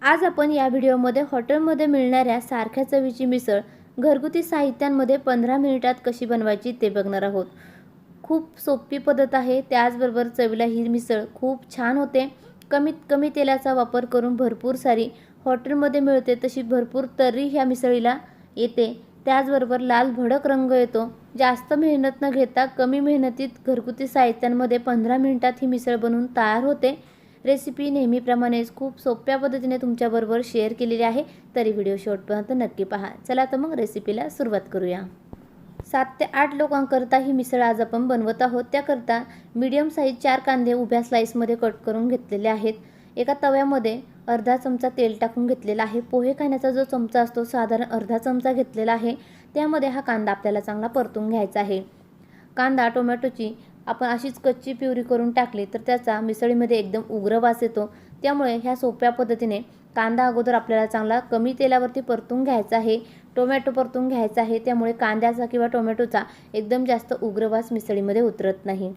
आज आपण या व्हिडिओमध्ये हॉटेलमध्ये मिळणाऱ्या सारख्या चवीची मिसळ घरगुती साहित्यांमध्ये 15 मिनिटात कशी बनवायची ते बघणार आहोत। खूप सोपी पद्धत आहे, त्याचबरोबर चवीला ही मिसळ खूप छान होते। कमीत कमी तेलाचा वापर करून भरपूर सारी हॉटेलमध्ये मिळते तशी भरपूर तर्री ह्या मिसळीला येते। त्याचबरोबर लाल भडक रंग येतो। जास्त मेहनत न घेता कमी मेहनतीत घरगुती साहित्यांमध्ये 15 मिनिटात ही मिसळ बनवून तयार होते। रेसिपी नेहमीप्रमाणेच खूप सोप्या पद्धतीने तुमच्याबरोबर शेअर केलेली आहे, तरी व्हिडिओ शेवटपर्यंत नक्की पहा। चला तर मग रेसिपीला सुरुवात करूया। 7 ते 8 लोकांकरता ही मिसळ आज आपण बनवत आहोत। त्याकरता मीडियम साईज 4 कांदे उभ्या स्लाइसमध्ये कट करून घेतलेले आहेत। एका तव्यामध्ये अर्धा चमचा तेल टाकून घेतलेला आहे। पोहे खाण्याचा जो चमचा असतो साधारण अर्धा चमचा घेतलेला आहे। त्यामध्ये हा कांदा आपल्याला चांगला परतून घ्यायचा आहे। कांदा टोमॅटोची आपण अशीच कच्ची प्युरी करून टाकली तर त्याचा मिसळीमध्ये एकदम उग्र वास येतो। त्यामुळे ह्या सोप्या पद्धतीने कांदा अगोदर आपल्याला चांगला कमी तेलावरती परतून घ्यायचा आहे। टोमॅटो परतून घ्यायचा आहे, त्यामुळे कांद्याचा किंवा टोमॅटोचा एकदम जास्त उग्र वास मिसळीमध्ये उतरत नाही।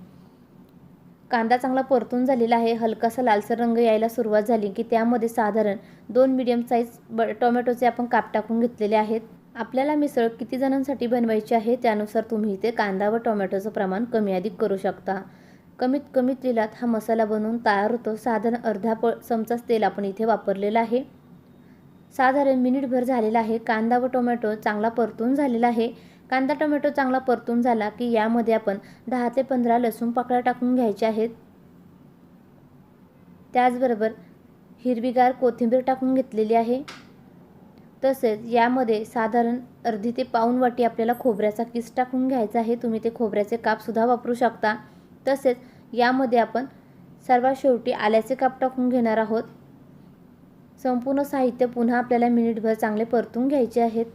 कांदा चांगला परतून झालेला आहे। हलकासा लालसर रंग यायला सुरुवात झाली की त्यामध्ये साधारण 2 मीडियम साईज टोमॅटोचे आपण काप टाकून घेतलेले आहेत। आपल्याला मिसळ किती जणांसाठी बनवायची आहे त्यानुसार तुम्ही इथे कांदा व टोमॅटोचं प्रमाण कमी अधिक करू शकता। कमीत कमी तेलात हा मसाला बनवून तयार होतो। साधारण अर्धा चमचाच तेल आपण इथे वापरलेलं आहे। साधारण मिनिटभर झालेला आहे। कांदा व टोमॅटो चांगला परतून झालेला आहे। कांदा टोमॅटो चांगला परतून झाला की यामध्ये आपण 10 ते 15 लसूण पाकळ्या टाकून घ्यायच्या आहेत। त्याचबरोबर हिरवीगार कोथिंबीर टाकून घेतलेली आहे। तसेच यामध्ये साधारण अर्धी ते पाऊण वाटी आपल्याला खोबऱ्याचा किस टाकून घ्यायचा आहे। तुम्ही ते खोबऱ्याचे कापसुद्धा वापरू शकता। तसेच यामध्ये आपण सर्वात शेवटी आल्याचे काप टाकून घेणार आहोत। संपूर्ण साहित्य पुन्हा आपल्याला मिनिटभर चांगले परतून घ्यायचे आहेत।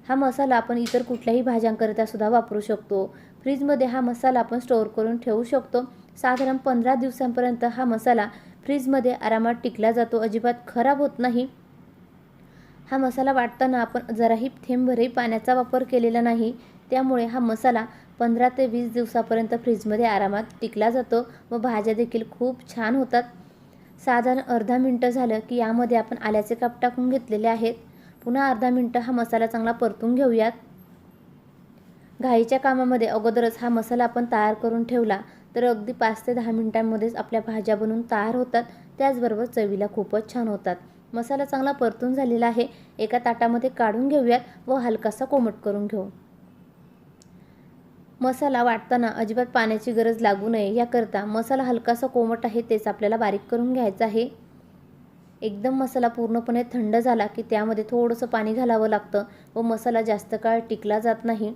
हा मसाला आपण इतर कुठल्याही भाज्यांकरिता सुद्धा वापरू शकतो। फ्रीजमध्ये हा मसाला आपण स्टोअर करून ठेवू शकतो। साधारण 15 दिवसांपर्यंत हा मसाला फ्रीजमध्ये आरामात टिकला जातो, अजिबात खराब होत नाही। हा मसाला वाटताना आपण जराही थेंबभरही पाण्याचा वापर केलेला नाही, त्यामुळे हा मसाला 15 ते 20 दिवसापर्यंत फ्रीजमध्ये आरामात टिकला जातो व भाज्या देखील खूप छान होतात। साधारण अर्धा मिनिट झालं की यामध्ये आपण आल्याचे काप टाकून घेतलेले आहेत। पुन्हा अर्धा मिनिट हा मसाला चांगला परतून घेऊयात। घाईच्या कामामध्ये अगोदरच हा मसाला आपण तयार करून ठेवला तर अगदी 5 ते 10 मिनिटांमध्येच आपल्या भाज्या बनवून तयार होतात। त्याचबरोबर चवीला खूपच छान होतात। मसाला चांगला परतून झालेला आहे। एका ताटामध्ये काढून घेऊयात व हलकासा कोमट करून घेऊ। मसाला वाटताना अजिबात पाण्याची गरज लागू नये याकरता मसाला हलकासा कोमट आहे तेच आपल्याला बारीक करून घ्यायचा आहे। एकदम मसाला पूर्णपणे थंड झाला की त्यामध्ये थोडंसं पाणी घालावं लागतं व मसाला जास्त काळ टिकला जात नाही।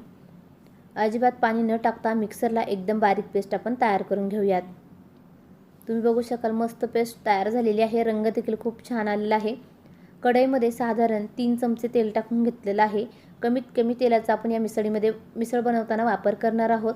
अजिबात पाणी न टाकता मिक्सरला एकदम बारीक पेस्ट आपण तयार करून घेऊयात। तुम्ही बघू शकाल मस्त पेस्ट तयार झालेली आहे। रंग देखील खूप छान आलेला आहे। कढईमध्ये साधारण 3 चमचे तेल टाकून घेतलेलं आहे। कमीत कमी तेलाचा आपण या मिसळीमध्ये मिसळ बनवताना वापर करणार आहोत।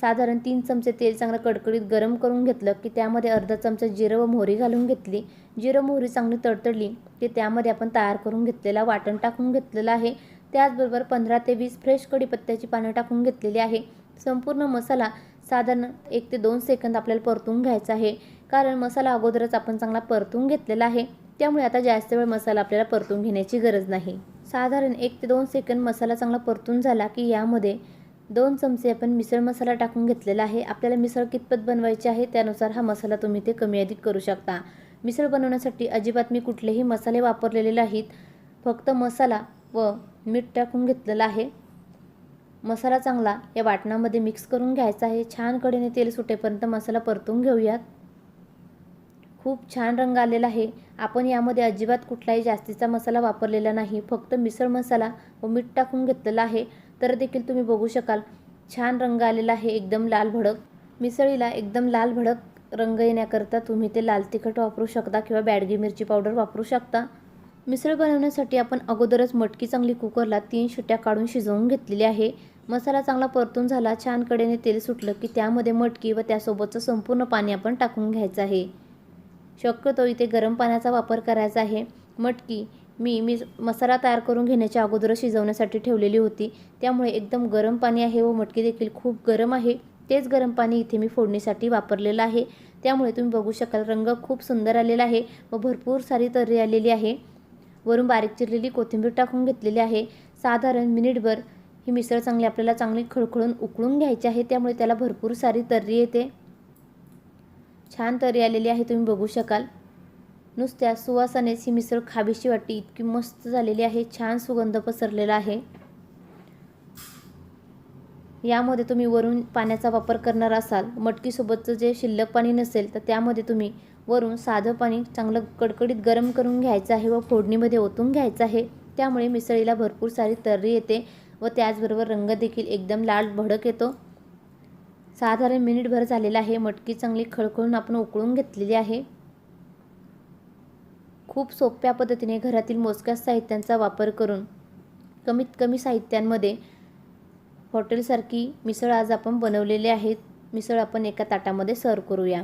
साधारण 3 चमचे तेल चांगलं कडकडीत गरम करून घेतलं की त्यामध्ये अर्धा चमचा जिरं व मोहरी घालून घेतली। जिरं मोहरी चांगली तडतडली की त्यामध्ये आपण तयार करून घेतलेला वाटण टाकून घेतलेलं आहे। त्याचबरोबर 15 ते 20 फ्रेश कढीपत्त्याची पानं टाकून घेतलेली आहे। संपूर्ण मसाला साधारण 1 ते 2 सेकंद आपल्याला परतून घ्यायचा आहे, कारण मसाला अगोदरच आपण चांगला परतून घेतलेला आहे। त्यामुळे आता जास्त वेळ मसाला आपल्याला परतून घेण्याची गरज नाही। साधारण 1 ते 2 सेकंद मसाला चांगला परतून झाला की यामध्ये 2 चमचे आपण मिसळ मसाला टाकून घेतलेला आहे। आपल्याला मिसळ कितपत बनवायची आहे त्यानुसार हा मसाला तुम्ही ते कमी अधिक करू शकता। मिसळ बनवण्यासाठी अजिबात मी कुठलेही मसाले वापरलेले नाहीत, फक्त मसाला व मीठ टाकून घेतलेलं आहे। मसाला चांगला या वाटणामध्ये मिक्स करून घ्यायचा आहे। छान कडेने तेल सुटेपर्यंत मसाला परतून घेऊयात। खूप छान रंग आलेला आहे। आपण यामध्ये अजिबात कुठलाही जास्तीचा मसाला वापरलेला नाही, फक्त मिसळ मसाला व मीठ टाकून घेतलेला आहे। तर देखील तुम्ही बघू शकाल छान रंग आलेला आहे, एकदम लाल भडक। मिसळीला एकदम लाल भडक रंग येण्याकरता तुम्ही ते लाल तिखट वापरू शकता किंवा बॅडगी मिरची पावडर वापरू शकता। मिसळ बनवण्यासाठी आपण अगोदरच मटकी चांगली कुकरला 3 शिट्ट्या काढून शिजवून घेतलेली आहे। मसाला चांगला परतून झाला, छान कडेने तेल सुटलं की त्यामध्ये मटकी व त्यासोबतचं संपूर्ण पाणी आपण टाकून घ्यायचं आहे। शक्यतो इथे गरम पाण्याचा वापर करायचा आहे। मटकी मी मसाला तयार करून घेण्याच्या अगोदर शिजवण्यासाठी ठेवलेली होती, त्यामुळे एकदम गरम पाणी आहे व मटकी देखील खूप गरम आहे। तेच गरम पाणी इथे मी फोडणीसाठी वापरलेलं आहे। त्यामुळे तुम्ही बघू शकाल रंग खूप सुंदर आलेला आहे व भरपूर सारी तर्री आलेली आहे। वरून बारीक चिरलेली कोथिंबीर टाकून घेतलेली आहे। साधारण मिनिटभर ही मिसळ आपल्याला चांगली खळखळून उकळून घ्यायची आहे, त्यामुळे त्याला भरपूर सारी तर्री येते। छान तर्री आलेली आहे, तुम्ही बघू शकाल। नुसत्या सुवासानेच ही मिसळ खावीशी वाटते, इतकी मस्त झालेली आहे। छान सुगंध पसरलेला आहे। यामध्ये तुम्ही वरून पाण्याचा वापर करणार असाल, मटकीसोबतचं जे शिल्लक पाणी नसेल तर त्यामध्ये तुम्ही वरून साधं पाणी चांगलं कडकडीत गरम करून घ्यायचं आहे व फोडणीमध्ये ओतून घ्यायचं आहे। त्यामुळे मिसळीला भरपूर सारी तर्री येते व त्याचबरोबर रंग देखील एकदम लाल भडक येतो। साधारण मिनिटभर झालेला आहे। मटकी चांगली खळखळून आपण उकळून घेतलेली आहे। खूप सोप्या पद्धतीने घरातील मोजक्या साहित्यांचा वापर करून कमीत कमी साहित्यांमध्ये हॉटेलसारखी मिसळ आज आपण बनवलेली आहे। मिसळ आपण एका ताटामध्ये सर्व करूया।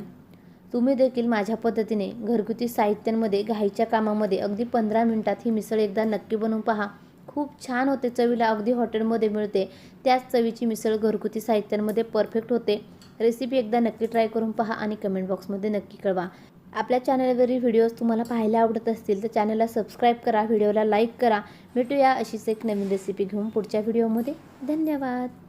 तुम्ही देखील माझ्या पद्धतीने घरगुती साहित्यांमध्ये घाईच्या कामामध्ये अगदी 15 मिनिटात ही मिसळ एकदा नक्की बनवून पहा। खूप छान होते, चवीला अगदी हॉटेलमध्ये मिळते त्याच चवीची मिसळ घरगुती साहित्यांमध्ये परफेक्ट होते। रेसिपी एकदा नक्की ट्राय करून पहा आणि कमेंट बॉक्समध्ये नक्की कळवा। आपल्या चॅनलवरील व्हिडिओज तुम्हाला पाहायला आवडत असतील तर चॅनलला सबस्क्राईब करा, व्हिडिओला लाईक करा। भेटूया अशीच एक नवीन रेसिपी घेऊन पुढच्या व्हिडिओमध्ये। धन्यवाद।